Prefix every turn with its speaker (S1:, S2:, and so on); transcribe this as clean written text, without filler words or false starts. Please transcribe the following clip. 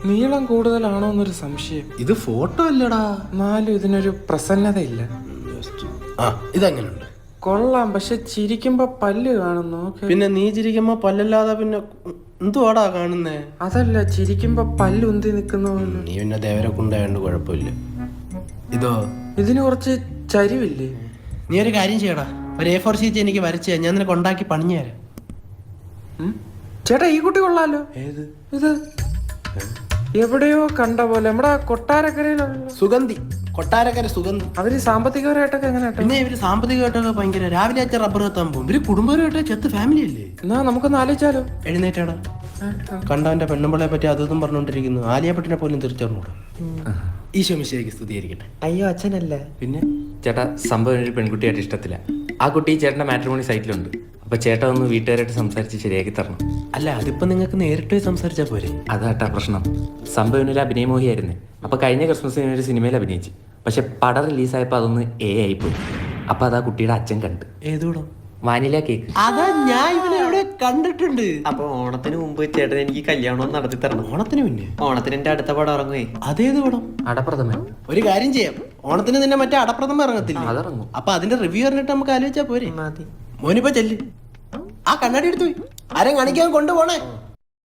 S1: നീളം കൂടുതലാണോ എന്നൊരു സംശയം.
S2: ഇത് ഫോട്ടോ അല്ലടാ.
S1: എന്നാലും ഇതിനൊരു പ്രസന്നതയില്ല.
S2: ഇതെങ്ങനെയുണ്ട്?
S1: കൊള്ളാം, പക്ഷെ ചിരിക്കുമ്പോ പല്ല് കാണുന്നു.
S2: പിന്നെ നീ ചിരിക്കുമ്പോ പല്ലല്ലാതെ പിന്നെ എന്തുവാടാ കാണുന്നേ?
S1: അതല്ല, ചിരിക്കുമ്പോ പല്ല് ഉന്തി നിക്കുന്ന പോലെ.
S2: നീ പിന്നെ ദേവരെ കൊണ്ടായോണ്ട് കുഴപ്പമില്ല. ഇതോ?
S1: ഇതിന് കുറച്ച് ചരിവില്ലേ?
S2: നീ ഒരു കാര്യം ചെയ്യടാ, ഒരു A4 ഷീറ്റ് എനിക്ക് വരച്ച് ഞാൻ നിനക്ക് ഉണ്ടാക്കി പണിഞ്ഞു തരാം.
S1: ചേട്ടാ, ഈ കുട്ടി കൊള്ളാലോ.
S2: ഏത്?
S1: ഇത് എവിടെയോ കണ്ട പോലെ. നമ്മുടെ കൊട്ടാരക്കരയിലുള്ള
S2: സുഗന്ധി, കൊട്ടാരക്കര സുഗന്ധി.
S1: അവര് സാമ്പത്തികപരമായിട്ടൊക്കെ എങ്ങനെ?
S2: പിന്നെ ഇവര് സാമ്പത്തികമായിട്ടൊക്കെ ഭയങ്കര. രാവിലെ അച്ഛൻ റബ്ബർ എത്താൻ പോകും. ഇവര് കുടുംബപരമായിട്ട് ചെത്ത് ഫാമിലി അല്ലേ.
S1: എന്നാ നമുക്കൊന്ന് ആലോചിച്ചാലോ?
S2: എഴുന്നേറ്റാടാ. കണ്ടവന്റെ പെണ്ണുമ്പളെ പറ്റി അതൊന്നും പറഞ്ഞോണ്ടിരിക്കുന്നു. ആലിയപ്പെട്ടിനെ പോലും തിരിച്ചറിഞ്ഞൂടാ. ഈശോ മിശിഹായ്ക്ക് സ്തുതിയായിരിക്കട്ടെ.
S1: അയ്യോ, അച്ഛനല്ല.
S3: പിന്നെ ചേട്ടാ, സംഭവം ഒരു പെൺകുട്ടിയായിട്ട് ഇഷ്ടത്തില്ല. ആ കുട്ടി ചേട്ടൻ്റെ മാട്രിമോണി സൈറ്റിലുണ്ട്. അപ്പൊ ചേട്ടാ ഒന്ന് വീട്ടുകാരായിട്ട് സംസാരിച്ച് ശരിയാക്കി തരണം.
S2: അല്ല, അതിപ്പോ നിങ്ങൾക്ക് നേരിട്ട് സംസാരിച്ചാ പോരെ?
S3: അതാട്ടാ പ്രശ്നം. സംഭവം ഒരു അഭിനയമോഹിയായിരുന്നു. അപ്പൊ കഴിഞ്ഞ ക്രിസ്മസിന് ഒരു സിനിമയിൽ അഭിനയിച്ചു. പക്ഷെ പടം റിലീസായപ്പോ അതൊന്ന് ആയിപ്പോയി. അപ്പൊ അതാ കുട്ടിയുടെ അച്ഛൻ കണ്ട്.
S2: ഏതോടോ?
S3: Vanilla cake.
S2: അതാ ഞാൻ ഇവനെ എവിടെ കണ്ടിട്ടുണ്ട്.
S4: അപ്പൊ ഓണത്തിന് മുമ്പ് ചേട്ടൻ എനിക്ക് കല്യാണം നടത്തി തരണം.
S2: ഓണത്തിന് മുന്നേ?
S4: ഓണത്തിന് എന്റെ അടുത്ത പടം ഇറങ്ങുവേ.
S2: അതേത് പടം?
S3: അടപ്രഥമൻ.
S2: ഒരു കാര്യം ചെയ്യാം, ഓണത്തിന് നിന്നെ മറ്റേ അടപ്രഥമ ഇറങ്ങത്തില്ല?
S3: അതിറങ്ങും.
S2: അപ്പൊ അതിന്റെ റിവ്യൂ അറിഞ്ഞിട്ട് നമുക്ക് ആലോചിച്ചാ പോരെ?
S4: മതി.
S2: മോനിപ്പോ ചെല്ല്, ആ കണ്ണാടി എടുത്തു പോയി ആരും കാണിക്കാൻ കൊണ്ടുപോണേ.